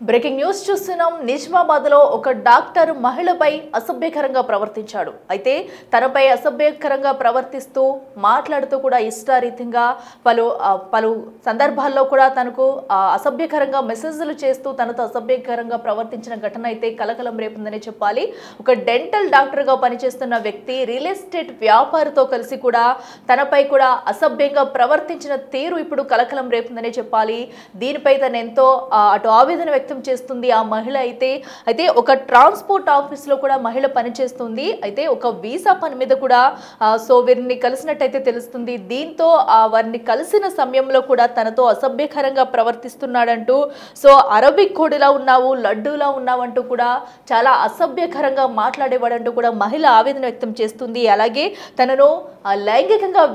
Breaking news చూస్తున్నాం. నిజామాబాద్ లో ఒక డాక్టర్ మహిళపై అసభ్యకరంగా ప్రవర్తించాడు. అయితే తనపై అసభ్యకరంగా ప్రవర్తిస్తూ మాట్లాడుతూ కూడా ఇష్టారీతంగా పలు సందర్భాల్లో కూడా తనకు అసభ్యకరంగా మెసేజ్లు చేస్తూ తనతో అసభ్యకరంగా ప్రవర్తించిన ఘటన అయితే కలకలం రేపుందని చెప్పాలి. ఒక డెంటల్ డాక్టర్ గా పనిచేస్తున్న వ్యక్తి రియల్ ఎస్టేట్ వ్యాపారితో కలిసి కూడా తనపై కూడా అసభ్యంగా ప్రవర్తించిన తీరు ఇప్పుడు కలకలం రేపుందని చెప్పాలి. దీనిపై తను ఎంతో అటు ఆవేదన వ్యక్తం చేస్తుంది ఆ మహిళ. అయితే ఒక ట్రాన్స్పోర్ట్ ఆఫీస్ లో కూడా మహిళ పనిచేస్తుంది. అయితే ఒక వీసా పని మీద కూడా సో వీరిని కలిసినట్టయితే తెలుస్తుంది. దీంతో వారిని కలిసిన సమయంలో కూడా తనతో అసభ్యకరంగా ప్రవర్తిస్తున్నాడంటూ, సో అరబిక్ కోడిలా ఉన్నావు, లడ్డూలా ఉన్నావు అంటూ కూడా చాలా అసభ్యకరంగా మాట్లాడేవాడంటూ కూడా మహిళ ఆవేదన వ్యక్తం చేస్తుంది. అలాగే తనను లైంగికంగా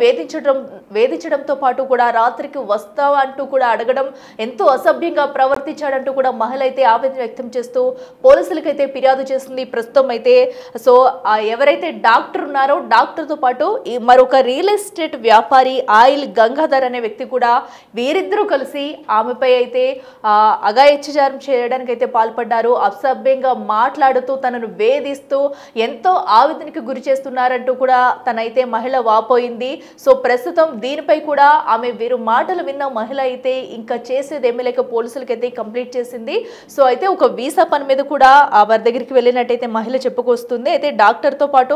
వేధించడంతో పాటు కూడా రాత్రికి వస్తావా అంటూ కూడా అడగడం, ఎంతో అసభ్యంగా ప్రవర్తించాడంటూ కూడా మహిళ అయితే ఆవేదన వ్యక్తం చేస్తూ పోలీసులకైతే ఫిర్యాదు చేస్తుంది. ప్రస్తుతం అయితే సో ఎవరైతే డాక్టర్ ఉన్నారో డాక్టర్తో పాటు మరొక రియల్ ఎస్టేట్ వ్యాపారి ఆయిల్ గంగాధర్ అనే వ్యక్తి కూడా వీరిద్దరూ కలిసి ఆమెపై అయితే అఘాయిత్యాచారం చేయడానికి అయితే పాల్పడ్డారు. అసభ్యంగా మాట్లాడుతూ తనను వేధిస్తూ ఎంతో ఆవేదనకు గురి చేస్తున్నారంటూ కూడా తనైతే మహిళ వాపోయింది. సో ప్రస్తుతం దీనిపై కూడా వీరు మాటలు విన్న మహిళ అయితే ఇంకా చేసేదేమీ లేక పోలీసులకైతే కంప్లీట్ చేసింది. సో అయితే ఒక వీసా పని మీద కూడా వారి దగ్గరికి వెళ్ళినట్టయితే మహిళ చెప్పుకొస్తుంది. అయితే డాక్టర్తో పాటు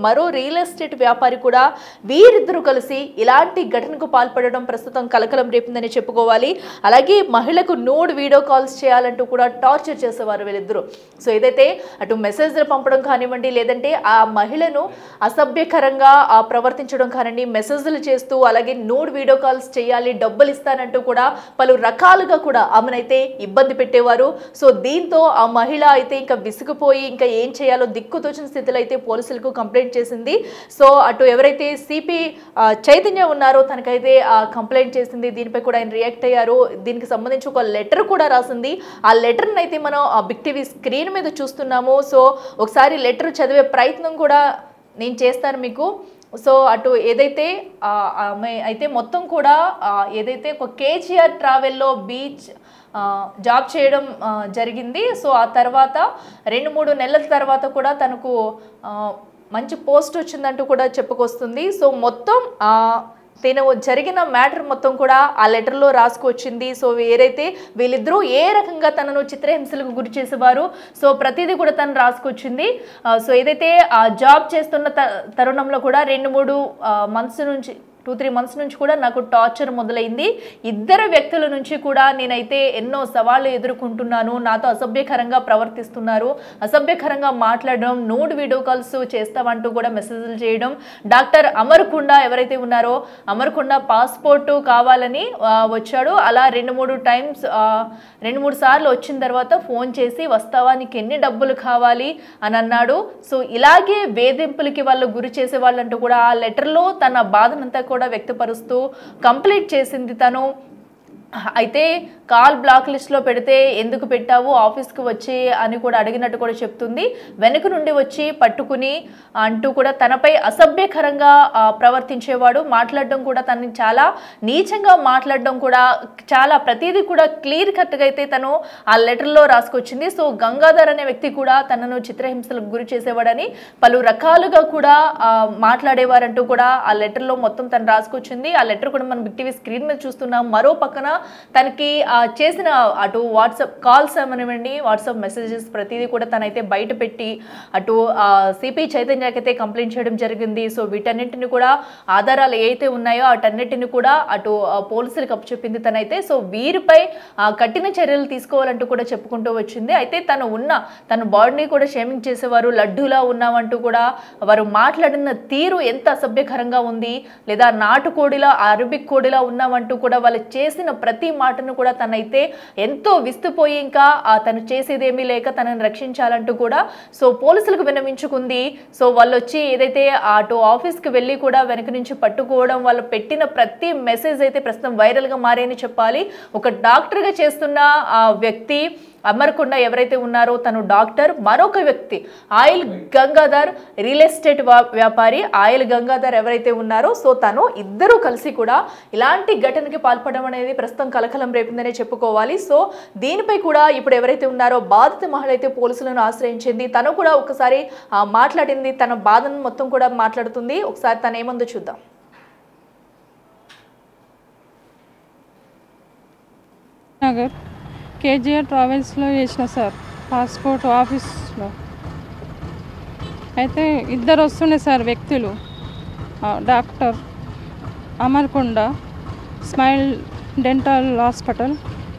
మరో రియల్ ఎస్టేట్ వ్యాపారి కూడా వీరిద్దరూ కలిసి ఇలాంటి ఘటనకు పాల్పడడం ప్రస్తుతం కలకలం రేపిందని చెప్పుకోవాలి. అలాగే మహిళకు నూడ్ వీడియో కాల్స్ చేయాలంటూ కూడా టార్చర్ చేసేవారు వీళ్ళిద్దరూ. సో ఏదైతే అటు మెసేజ్లు పంపడం కానివ్వండి, లేదంటే ఆ మహిళను అసభ్యకరంగా ప్రవర్తించడం కానివ్వండి, మెసేజ్లు చేస్తూ అలాగే నూడ్ వీడియో కాల్స్ చేయాలి, డబ్బులు ఇస్తానంటూ కూడా పలు రకాలుగా కూడా ఆమెనైతే ఇబ్బంది పెట్టేవారు. సో దీంతో ఆ మహిళ అయితే ఇంకా విసిగిపోయి ఇంకా ఏం చేయాలో దిక్కుతోచిన స్థితిలో అయితే పోలీసులకు కంప్లైంట్ చేసింది. సో అటు ఎవరైతే సిపి చైతన్య ఉన్నారో తనకైతే కంప్లైంట్ చేసింది. దీనిపై కూడా ఆయన రియాక్ట్ అయ్యారు. దీనికి సంబంధించి ఒక లెటర్ కూడా రాసింది. ఆ లెటర్ని అయితే మనం బిగ్ టీవీ స్క్రీన్ మీద చూస్తున్నాము. సో ఒకసారి లెటర్ చదివే ప్రయత్నం కూడా నేను చేస్తాను మీకు. సో అటు ఏదైతే ఆమె అయితే మొత్తం కూడా ఏదైతే ఒక కేజీఆర్ ట్రావెల్లో బీచ్ జాబ్ చేయడం జరిగింది. సో ఆ తర్వాత 2-3 నెలల తర్వాత కూడా తనకు మంచి పోస్ట్ వచ్చిందంటూ కూడా చెప్పుకొస్తుంది. సో మొత్తం తను జరిగిన మ్యాటర్ మొత్తం కూడా ఆ లెటర్లో రాసుకొచ్చింది. సో ఏదైతే వీళ్ళిద్దరూ ఏ రకంగా తనను చిత్రహింసలకు గురి చేసేవారు, సో ప్రతిదీ కూడా తను రాసుకొచ్చింది. సో ఏదైతే జాబ్ చేస్తున్న తరుణంలో కూడా 2-3 మంత్స్ నుంచి 2-3 మంత్స్ నుంచి కూడా నాకు టార్చర్ మొదలైంది. ఇద్దరు వ్యక్తుల నుంచి కూడా నేనైతే ఎన్నో సవాళ్ళు ఎదుర్కొంటున్నాను. నాతో అసభ్యకరంగా ప్రవర్తిస్తున్నారు, అసభ్యకరంగా మాట్లాడడం, నూడ్ వీడియో కాల్స్ చేస్తామంటూ కూడా మెసేజ్లు చేయడం. డాక్టర్ అమర్కొండ ఎవరైతే ఉన్నారో అమర్కొండ పాస్పోర్టు కావాలని వచ్చాడు. అలా 2-3 సార్లు వచ్చిన తర్వాత ఫోన్ చేసి వస్తావా, నీకు ఎన్ని డబ్బులు కావాలి అని అన్నాడు. సో ఇలాగే వేధింపులకి వాళ్ళు గురి చేసే వాళ్ళంటూ కూడా ఆ లెటర్లో తన బాధనంతా కూడా వ్యక్తపరుస్తూ కంప్లీట్ చేసింది తను. అయితే కాల్ బ్లాక్ లిస్ట్లో పెడితే ఎందుకు పెట్టావు, ఆఫీస్కి వచ్చి అని కూడా అడిగినట్టు కూడా చెప్తుంది. వెనుక నుండి వచ్చి పట్టుకుని అంటూ కూడా తనపై అసభ్యకరంగా ప్రవర్తించేవాడు. మాట్లాడడం కూడా తనని చాలా నీచంగా మాట్లాడడం కూడా చాలా ప్రతిదీ కూడా క్లియర్ కట్గా అయితే తను ఆ లెటర్లో రాసుకొచ్చింది. సో గంగాధర్ అనే వ్యక్తి కూడా తనను చిత్రహింసలకు గురి చేసేవాడని పలు రకాలుగా కూడా మాట్లాడేవారంటూ కూడా ఆ లెటర్లో మొత్తం తను రాసుకొచ్చింది. ఆ లెటర్ కూడా మనం బిగ్ టీవీ స్క్రీన్ మీద చూస్తున్నాం. మరో పక్కన తనకి చేసిన అటు వాట్సాప్ కాల్స్ ఏమనివ్వండి, వాట్సాప్ మెసేజెస్ ప్రతిదీ కూడా తనైతే బయట పెట్టి అటు సిపి చైతన్యకైతే కంప్లైంట్ చేయడం జరిగింది. సో వీటన్నింటిని కూడా ఆధారాలు ఏవైతే ఉన్నాయో వాటన్నిటిని కూడా అటు పోలీసులకు అప్పచెప్పింది తనైతే. సో వీరిపై కఠిన చర్యలు తీసుకోవాలంటూ కూడా చెప్పుకుంటూ వచ్చింది. అయితే తన బాడీని కూడా షేమింగ్ చేసేవారు, లడ్డూలా ఉన్నామంటూ కూడా వారు మాట్లాడిన తీరు ఎంత అసభ్యకరంగా ఉంది, లేదా నాటుకోడిలా అరబిక్ కోడిలా ఉన్నామంటూ కూడా వాళ్ళు చేసిన ప్రతి మాటను కూడా తనైతే ఎంతో విస్తుపోయి ఇంకా తను చేసేదేమీ లేక తనని రక్షించాలంటూ కూడా సో పోలీసులకు విన్నవించుకుంది. సో వాళ్ళు వచ్చి ఏదైతే అటు ఆఫీస్కి వెళ్ళి కూడా వెనక నుంచి పట్టుకోవడం, వాళ్ళు పెట్టిన ప్రతి మెసేజ్ అయితే ప్రస్తుతం వైరల్గా మారేని చెప్పాలి. ఒక డాక్టర్గా చేస్తున్న వ్యక్తి అమర్కొండ ఎవరైతే ఉన్నారో తను డాక్టర్, మరొక వ్యక్తి ఆయిల్ గంగాధర్ రియల్ ఎస్టేట్ వ్యాపారి. ఆయిల్ గంగాధర్ ఎవరైతే ఉన్నారో సో తను ఇద్దరు కలిసి కూడా ఇలాంటి ఘటనకి పాల్పడడం అనేది ప్రస్తుతం కలకలం రేపిందనే చెప్పుకోవాలి. సో దీనిపై కూడా ఇప్పుడు ఎవరైతే ఉన్నారో బాధిత మహిళ అయితే పోలీసులను ఆశ్రయించింది. తను కూడా ఒకసారి మాట్లాడింది, తన బాధను మొత్తం కూడా మాట్లాడుతుంది. ఒకసారి తను ఏముందో చూద్దాం. నగర్ కేజీఆర్ ట్రావెల్స్లో చేసిన సార్, పాస్పోర్ట్ ఆఫీస్లో అయితే ఇద్దరు వస్తుండే సార్ వ్యక్తులు. డాక్టర్ అమర్కొండ స్మైల్ డెంటల్ హాస్పిటల్,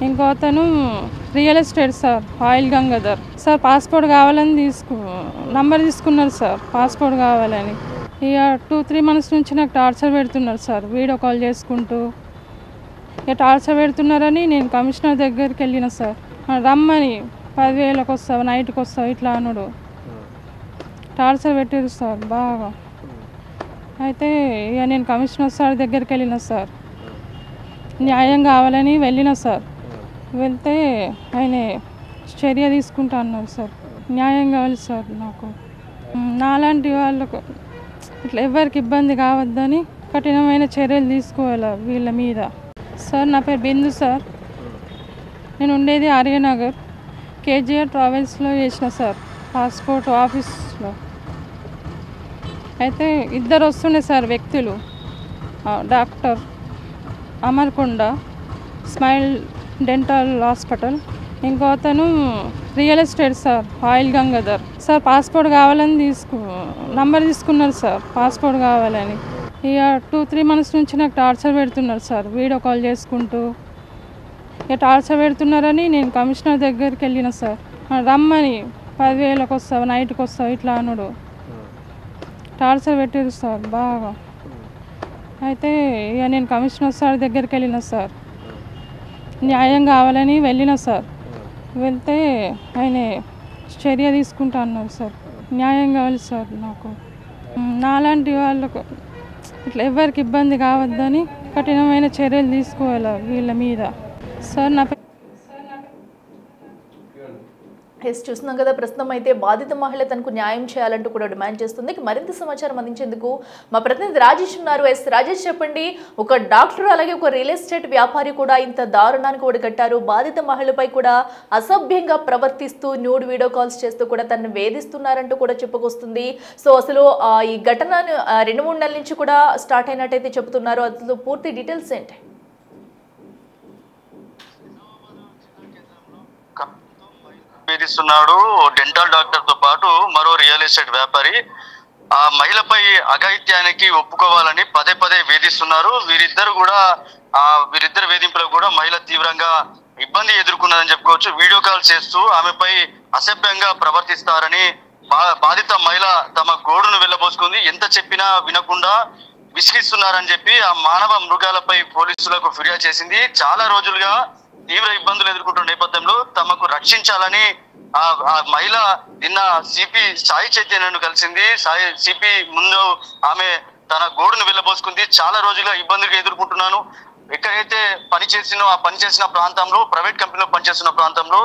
ఇంకో అతను real estate sir oil Gangadhar. Sir passport కావాలని నంబర్ తీసుకున్నారు సార్, పాస్పోర్ట్ కావాలని. ఇక 2-3 months నుంచి నాకు టార్చర్ పెడుతున్నారు సార్, వీడియో కాల్ చేసుకుంటూ. ఇక టార్చర్ పెడుతున్నారని నేను కమిషనర్ దగ్గరికి వెళ్ళిన సార్. రమ్మని 10,000కి వస్తావు, నైట్కి వస్తావు ఇట్లా అనుడు టార్చర్ పెట్టారు సార్ బాగా. అయితే ఇక నేను కమిషనర్ సార్ దగ్గరికి వెళ్ళిన సార్, న్యాయం కావాలని వెళ్ళిన సార్. వెళ్తే ఆయన చర్య తీసుకుంటా అన్నారు సార్. న్యాయం కావాలి సార్ నాకు. నాలాంటి వాళ్ళకు ఇట్లా ఎవరికి ఇబ్బంది కావద్దని కఠినమైన చర్యలు తీసుకోవాలి వీళ్ళ మీద. సార్ నా పేరు బిందు సార్, నేను ఉండేది ఆర్యనగర్ కేజీఆర్ ట్రావెల్స్లో చేసిన సార్, పాస్పోర్ట్ ఆఫీస్లో. అయితే ఇద్దరు వస్తుండే సార్ వ్యక్తులు. డాక్టర్ అమర్కొండ స్మైల్ డెంటల్ హాస్పిటల్, ఇంకో అతను real estate sir oil Gangadhar. Sir passport కావాలని నంబర్ తీసుకున్నారు సార్, పాస్పోర్ట్ కావాలని. ఇక 2-3 months నుంచి నాకు టార్చర్ పెడుతున్నారు సార్, వీడియో కాల్ చేసుకుంటూ. ఇక టార్చర్ పెడుతున్నారని నేను కమిషనర్ దగ్గరికి వెళ్ళిన సార్. రమ్మని 10,000కి వస్తావు, నైట్కి వస్తావు ఇట్లా అనుడు టార్చర్ పెట్టారు సార్ బాగా. అయితే ఇక నేను కమిషనర్ సార్ దగ్గరికి వెళ్ళిన సార్, న్యాయం కావాలని వెళ్ళిన సార్. వెళ్తే ఆయన చర్య తీసుకుంటా అన్నారు సార్. న్యాయం కావాలి సార్ నాకు. నాలాంటి వాళ్ళకు ఇట్లా ఎవరికి ఇబ్బంది కావద్దని కఠినమైన చర్యలు తీసుకోవాలి వీళ్ళ మీద. సార్ నా చూస్తున్నాం కదా, ప్రస్తుతం అయితే బాధిత మహిళ తనకు న్యాయం చేయాలంటూ కూడా డిమాండ్ చేస్తుంది. మరింత సమాచారం అందించేందుకు మా ప్రతినిధి రాజేష్ ఉన్నారు. రాజేష్ చెప్పండి, ఒక డాక్టర్ అలాగే ఒక రియల్ ఎస్టేట్ వ్యాపారి కూడా ఇంత దారుణానికి ఒడిగట్టారు. బాధిత మహిళపై కూడా అసభ్యంగా ప్రవర్తిస్తూ న్యూడ్ వీడియో కాల్స్ చేస్తూ కూడా తనను వేధిస్తున్నారంటూ కూడా చెప్పుకొస్తుంది. సో అసలు ఈ ఘటన 2-3 నెలల నుంచి కూడా స్టార్ట్ అయినట్టయితే చెబుతున్నారు. అసలు పూర్తి డీటెయిల్స్ ఏంటి? వేధిస్తున్నాడు డెంటల్ డాక్టర్ తో పాటు మరో రియల్ ఎస్టేట్ వ్యాపారి. ఆ మహిళపై అఘాయిత్యానికి ఒప్పుకోవాలని పదే వేధిస్తున్నారు. వీరిద్దరు వేధింపులకు కూడా మహిళ తీవ్రంగా ఇబ్బంది ఎదుర్కొన్నదని చెప్పుకోవచ్చు. వీడియో కాల్ చేస్తూ ఆమెపై అసభ్యంగా ప్రవర్తిస్తారని బాధిత మహిళ తమ గోడును వెళ్ళబోసుకుంది. ఎంత చెప్పినా వినకుండా విసిగిస్తున్నారని చెప్పి ఆ మానవ మృగాలపై పోలీసులకు ఫిర్యాదు చేసింది. చాలా రోజులుగా తీవ్ర ఇబ్బందులు ఎదుర్కొంటున్న నేపథ్యంలో తమకు రక్షించాలని ఆ మహిళ నిన్న సిపి సాయి చైతన్యను కలిసింది. సిపి ముందు ఆమె తన గోడును వెళ్ళబోసుకుంది. చాలా రోజులుగా ఇబ్బందులు ఎదుర్కొంటున్నాను, ఎక్కడైతే పనిచేసిన ప్రాంతంలో ప్రైవేట్ కంపెనీలో పనిచేస్తున్న ప్రాంతంలో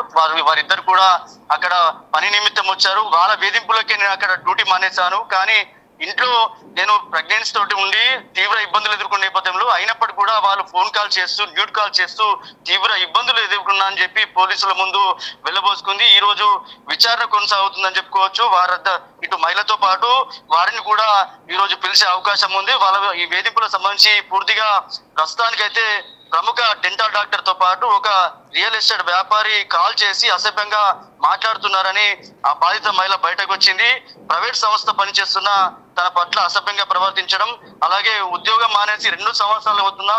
వారిద్దరు కూడా అక్కడ పని నిమిత్తం వచ్చారు. వాళ్ళ వేధింపులకే నేను అక్కడ డ్యూటీ మానేశాను. కానీ ఇంట్లో నేను ప్రెగ్నెన్సీ తోటి ఉండి తీవ్ర ఇబ్బందులు ఎదుర్కొన్న నేపథ్యంలో అయినప్పటికీ కూడా వాళ్ళు ఫోన్ కాల్ చేస్తూ న్యూడ్ కాల్ చేస్తూ తీవ్ర ఇబ్బందులు ఎదుర్కొన్నా అని చెప్పి పోలీసుల ముందు వెళ్ళబోసుకుంది. ఈ రోజు విచారణ కొనసాగుతుందని చెప్పుకోవచ్చు. ఇటు మహిళతో పాటు వారిని కూడా ఈ రోజు పిలిచే అవకాశం ఉంది. వాళ్ళ ఈ వేధింపులకు సంబంధించి పూర్తిగా ప్రస్తుతానికైతే ప్రముఖ డెంటల్ డాక్టర్ తో పాటు ఒక రియల్ ఎస్టేట్ వ్యాపారి కాల్ చేసి అసభ్యంగా మాట్లాడుతున్నారని ఆ బాధిత మహిళ బయటకు వచ్చింది. ప్రైవేట్ సంస్థ పనిచేస్తున్న తన పట్ల అసభ్యంగా ప్రవర్తించడం, అలాగే ఉద్యోగం మానేసి 2 సంవత్సరాలు అవుతున్నా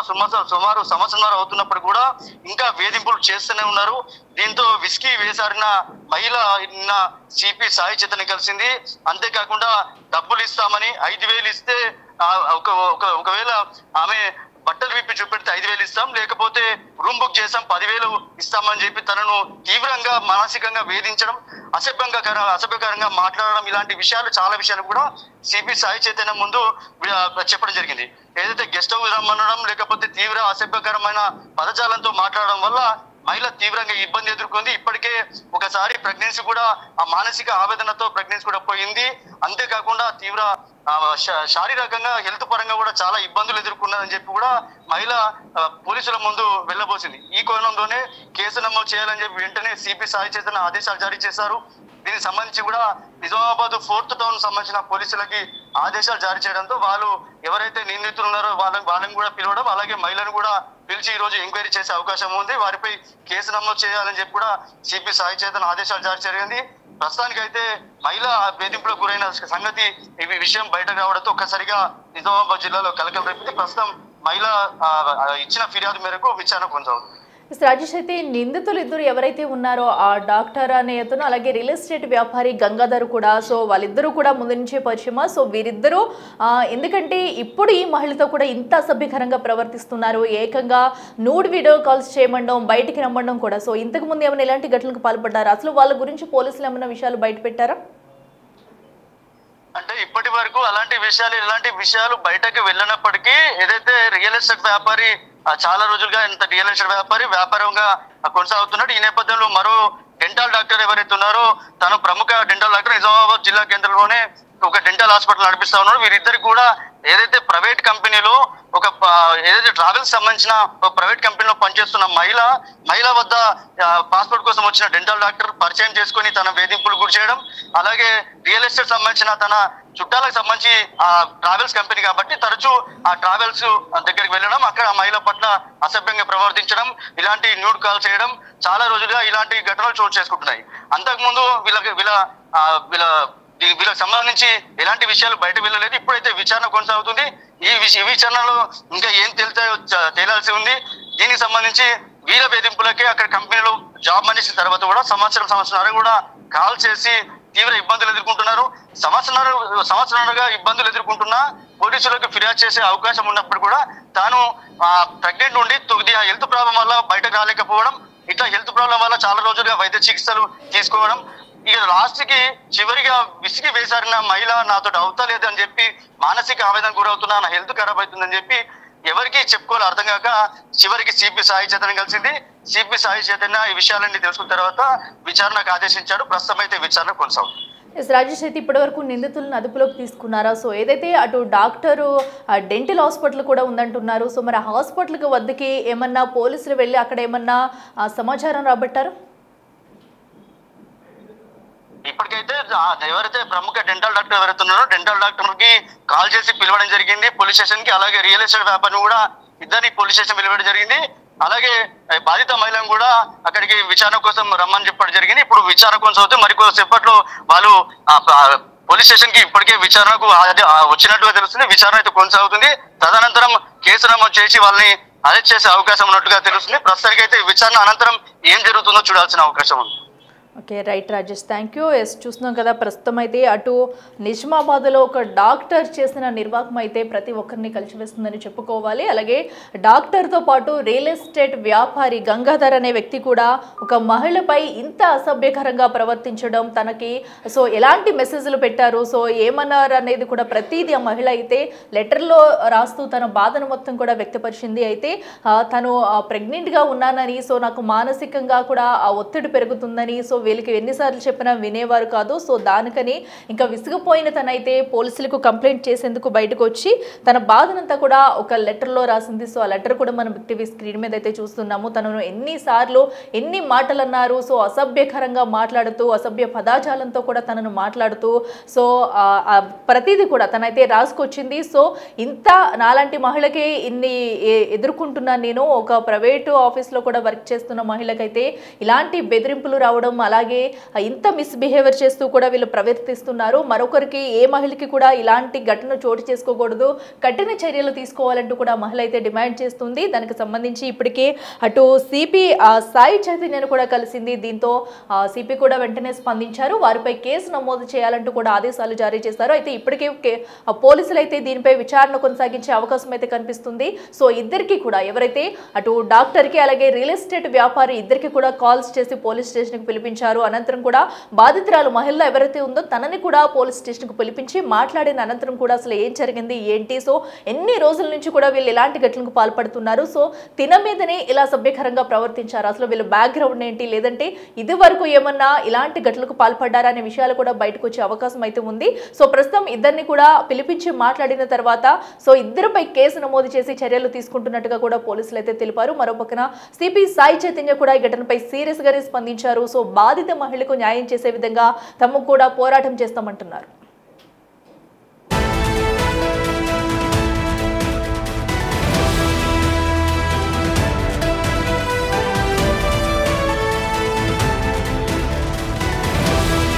సుమారు సంవత్సరాలు అవుతున్నప్పుడు కూడా ఇంకా వేధింపులు చేస్తూనే ఉన్నారు. దీంతో విసిగి వేసారిన మహిళ నిన్న సిపి సాయి చైతన్య కలిసింది. అంతేకాకుండా డబ్బులు ఇస్తామని 5,000 ఇస్తే ఒకవేళ ఆమె బట్టలు విప్పి చూపెడితే 5,000 ఇస్తాం, లేకపోతే రూమ్ బుక్ చేస్తాం 10,000 ఇస్తామని చెప్పి తనను తీవ్రంగా మానసికంగా వేధించడం, అసభ్యకరంగా మాట్లాడడం, ఇలాంటి చాలా విషయాలు కూడా సిపి సాయి చైతన్య ముందు చెప్పడం జరిగింది. ఏదైతే గెస్ట్ హౌస్ రమ్మనడం లేకపోతే తీవ్ర అసభ్యకరమైన పదజాలంతో మాట్లాడడం వల్ల మహిళ తీవ్రంగా ఇబ్బంది ఎదుర్కొంది. ఇప్పటికే ఒకసారి ప్రెగ్నెన్సీ కూడా ఆ మానసిక ఆవేదనతో ప్రెగ్నెన్సీ కూడా పోయింది. అంతేకాకుండా తీవ్ర శారీరకంగా హెల్త్ పరంగా కూడా చాలా ఇబ్బందులు ఎదుర్కొన్నదని చెప్పి కూడా మహిళ పోలీసుల ముందు వెళ్ళబోసింది. ఈ కోణంలోనే కేసు నమోదు చేయాలని చెప్పి వెంటనే సిపి సాయి చైతన్య ఆదేశాలు జారీ చేశారు. దీనికి సంబంధించి కూడా నిజామాబాద్ 4th టౌన్ సంబంధించిన పోలీసులకి ఆదేశాలు జారీ చేయడంతో వాళ్ళు ఎవరైతే నిందితులు ఉన్నారో వాళ్ళని కూడా పిలవడం, అలాగే మహిళను కూడా పిలిచి ఈ రోజు ఎంక్వైరీ చేసే అవకాశం ఉంది. వారిపై కేసు నమోదు చేయాలని చెప్పి కూడా సిపి సాయి చైతన్య ఆదేశాలు జారీ జరిగింది. ప్రస్తుతానికి అయితే మహిళ వేధింపులకు గురైన సంగతి ఈ విషయం బయటకు రావడంతో ఒక్కసారిగా నిజామాబాద్ జిల్లాలో కలకలం రేపింది. ప్రస్తుతం మహిళ ఇచ్చిన ఫిర్యాదు మేరకు విచారణ కొనసాగుతుంది. రాజేష్, అయితే నిందితులు ఇద్దరు ఎవరైతే ఉన్నారో ఆ డాక్టర్ అనే అతను, అలాగే రియల్ ఎస్టేట్ వ్యాపారి గంగాధర్ కూడా, సో వాళ్ళిద్దరూ కూడా ముందు నుంచే పరిచయమా? సో వీరిద్దరూ ఎందుకంటే ఇప్పుడు ఈ మహిళతో కూడా ఇంత అసభ్యకరంగా ప్రవర్తిస్తున్నారు, ఏకంగా నూడ్ వీడియో కాల్స్ చేయమండం, బయటికి రమ్మడం కూడా. సో ఇంతకు ముందు ఏమైనా ఇలాంటి ఘటనలకు పాల్పడ్డారు? అసలు వాళ్ళ గురించి పోలీసులు ఏమైనా విషయాలు బయట పెట్టారా? అంటే ఇప్పటి వరకు ఇలాంటి విషయాలు బయటకు వెళ్ళినప్పటికీ ఏదైతే రియల్ ఎస్టేట్ వ్యాపారి చాలా రోజులుగా ఇంత రియల్ ఎస్టేట్ వ్యాపారంగా కొనసాగుతున్నాడు. ఈ నేపథ్యంలో మరో డెంటల్ డాక్టర్ ఎవరైతే ఉన్నారో తను ప్రముఖ డెంటల్ డాక్టర్ నిజామాబాద్ జిల్లా కేంద్రంలోనే ఒక డెంటల్ హాస్పిటల్ నడిపిస్తా ఉన్నారు. వీరిద్దరికి కూడా ఏదైతే ప్రైవేట్ కంపెనీలో ఏదైతే ట్రావెల్స్ సంబంధించిన ప్రైవేట్ కంపెనీలో పనిచేస్తున్న మహిళ వద్ద పాస్పోర్ట్ కోసం వచ్చిన డెంటల్ డాక్టర్ పరిచయం చేసుకుని తన వేధింపులు గురి చేయడం, అలాగే రియల్ ఎస్టేట్ సంబంధించిన తన చుట్టాలకు సంబంధించి ఆ ట్రావెల్స్ కంపెనీ కాబట్టి తరచూ ఆ ట్రావెల్స్ దగ్గరికి వెళ్ళడం, అక్కడ ఆ మహిళ పట్ల అసభ్యంగా ప్రవర్తించడం, ఇలాంటి న్యూడ్ కాల్ చేయడం చాలా రోజులుగా ఇలాంటి ఘటనలు చోటు చేసుకుంటున్నాయి. అంతకుముందు వీళ్ళకి సంబంధించి ఎలాంటి విషయాలు బయట వెళ్ళలేదు. ఇప్పుడైతే విచారణ కొనసాగుతుంది. ఈ విచారణలో ఇంకా ఏం తేలాల్సి ఉంది. దీనికి సంబంధించి వీళ్ళ వేధింపులకే అక్కడ కంపెనీలో జాబ్ మనిషి తర్వాత కూడా సంవత్సరం కూడా కాల్ చేసి తీవ్ర ఇబ్బందులు ఎదుర్కొంటున్నారు. సంవత్సరాలుగా ఇబ్బందులు ఎదుర్కొంటున్నా పోలీసులకు ఫిర్యాదు చేసే అవకాశం ఉన్నప్పుడు కూడా తాను ప్రెగ్నెంట్ ఉండి కొద్దిగా హెల్త్ ప్రాబ్లం వల్ల బయటకు రాలేకపోవడం, ఇట్లా హెల్త్ ప్రాబ్లం వల్ల చాలా రోజులుగా వైద్య చికిత్సలు తీసుకోవడం, ఇక లాస్ట్ కి చివరిగా విసిగి వేసారిన మహిళ నాతో అవుతలేదు అని చెప్పి మానసిక ఆవేదన గురవుతున్నా, నా హెల్త్ ఖరాబ్ అవుతుందని చెప్పి ఎవరికి చెప్పుకోవాలి అర్థం కాక చివరికి సిపి సాయి చైతన్య కలిసింది. సిపి సాయి చైతన్య ఈ విషయాలన్నీ తెలుసుకున్న తర్వాత విచారణకు ఆదేశించాడు. ప్రస్తుతం అయితే విచారణ కొనసాగుతుంది. రాజేష్, అయితే ఇప్పటి వరకు నిందితులను అదుపులోకి తీసుకున్నారా? సో ఏదైతే అటు డాక్టరు డెంటల్ హాస్పిటల్ కూడా ఉందంటున్నారు, సో మరి హాస్పిటల్కి వద్దకి ఏమన్నా పోలీసులు వెళ్ళి అక్కడ ఏమన్నా సమాచారం రాబట్టారు? ఇప్పటికైతే ఎవరైతే ప్రముఖ డెంటల్ డాక్టర్ ఎవరైతే ఉన్నారో డెంటల్ డాక్టర్ కి కాల్ చేసి పిలవడం జరిగింది పోలీస్ స్టేషన్ కి. అలాగే రియల్ ఎస్టేట్ వ్యాపారిని కూడా ఇద్దరిని పోలీస్ స్టేషన్ పిలవడం జరిగింది. అలాగే బాధిత మహిళను కూడా అక్కడికి విచారణ కోసం రమ్మని చెప్పడం జరిగింది. ఇప్పుడు విచారణ కొనసాగుతూ మరికొద్దిసేపట్లో వాళ్ళు పోలీస్ స్టేషన్ కి ఇప్పటికే విచారణకు వచ్చినట్టుగా తెలుస్తుంది. విచారణ అయితే కొనసాగుతుంది. తదనంతరం కేసు నమోదు చేసి వాళ్ళని అరెస్ట్ చేసే అవకాశం ఉన్నట్టుగా తెలుస్తుంది. ప్రస్తుతానికి అయితే విచారణ అనంతరం ఏం జరుగుతుందో చూడాల్సిన అవకాశం ఉంది. Okay, right Rajesh, thank you. చూస్తున్నాం కదా, ప్రస్తుతం అయితే అటు నిజామాబాద్లో ఒక డాక్టర్ చేసిన నిర్వాహకం అయితే ప్రతి ఒక్కరిని కలిసివేస్తుందని చెప్పుకోవాలి. అలాగే డాక్టర్తో పాటు రియల్ ఎస్టేట్ వ్యాపారి గంగాధర్ అనే వ్యక్తి కూడా ఒక మహిళపై ఇంత అసభ్యకరంగా ప్రవర్తించడం, తనకి సో ఎలాంటి మెసేజ్లు పెట్టారు, సో ఏమన్నారు అనేది కూడా ప్రతిదీ ఆ మహిళ అయితే లెటర్లో రాస్తూ తన బాధను మొత్తం కూడా వ్యక్తపరిచింది. అయితే తను ప్రెగ్నెంట్గా ఉన్నానని, సో నాకు మానసికంగా కూడా ఆ ఒత్తిడి పెరుగుతుందని, సో వీళ్ళకి ఎన్నిసార్లు చెప్పినా వినేవారు కాదు. సో దానికని ఇంకా విసిగిపోయిన తనైతే పోలీసులకు కంప్లైంట్ చేసేందుకు బయటకు వచ్చి తన బాధనంతా కూడా ఒక లెటర్లో రాసింది. సో ఆ లెటర్ కూడా మనం టీవీ స్క్రీన్ మీద అయితే చూస్తున్నాము. తనను ఎన్నిసార్లు ఎన్ని మాటలు అన్నారు, సో అసభ్యకరంగా మాట్లాడుతూ అసభ్య పదాజాలంతో కూడా తనను మాట్లాడుతూ సో ప్రతిదీ కూడా తనైతే రాసుకొచ్చింది. సో ఇంత నాలాంటి మహిళకి ఇన్ని ఎదుర్కొంటున్నాను నేను, ఒక ప్రైవేటు ఆఫీస్లో కూడా వర్క్ చేస్తున్న మహిళకైతే ఇలాంటి బెదిరింపులు రావడం, అలాగే ఇంత మిస్బిహేవియర్ చేస్తూ కూడా వీళ్ళు ప్రవర్తిస్తున్నారు. మరొకరికి ఏ మహిళకి కూడా ఇలాంటి ఘటన చోటు చేసుకోకూడదు, కఠిన చర్యలు తీసుకోవాలంటూ కూడా మహిళ అయితే డిమాండ్ చేస్తుంది. దానికి సంబంధించి ఇప్పటికే అటు సిపి సాయి చైతన్యను కూడా కలిసింది. దీంతో సిపి కూడా వెంటనే స్పందించారు. వారిపై కేసు నమోదు చేయాలంటూ కూడా ఆదేశాలు జారీ చేశారు. అయితే ఇప్పటికే పోలీసులు అయితే దీనిపై విచారణ కొనసాగించే అవకాశం అయితే కనిపిస్తుంది. సో ఇద్దరికి కూడా ఎవరైతే అటు డాక్టర్కి అలాగే రియల్ ఎస్టేట్ వ్యాపారి ఇద్దరికి కూడా కాల్స్ చేసి పోలీస్ స్టేషన్కి పిలిపించారు. ప్రవర్తించారు. అనంతరం కూడా బాధితురాలు మహిళ ఎవరైతే ఉందో తనని కూడా పోలీస్ స్టేషన్ కు పిలిపించి మాట్లాడిన అనంతరం కూడా అసలు ఏం జరిగింది ఏంటి, సో ఎన్ని రోజుల నుంచి కూడా వీళ్ళు ఇలాంటి ఘటనలకు పాల్పడుతున్నారు, సో తిన మీదనే ఇలా సభ్యకరంగా ప్రవర్తించారు, అసలు వీళ్ళ బ్యాక్గ్రౌండ్ ఏంటి, లేదంటే ఇది వరకు ఏమన్నా ఇలాంటి ఘటనలకు పాల్పడ్డారా అనే విషయాలు కూడా బయటకు వచ్చే అవకాశం అయితే ఉంది. సో ప్రస్తుతం ఇద్దరిని కూడా పిలిపించి మాట్లాడిన తర్వాత సో ఇద్దరిపై కేసు నమోదు చేసి చర్యలు తీసుకుంటున్నట్టుగా కూడా పోలీసులు అయితే తెలిపారు. మరోపక్కన సిపి సాయి చైతన్య కూడా ఈ ఘటనపై సీరియస్ గానే స్పందించారు. సో బాధిత మహిళకు న్యాయం చేసే విధంగా తమకు కూడా పోరాటం చేస్తామంటున్నారు.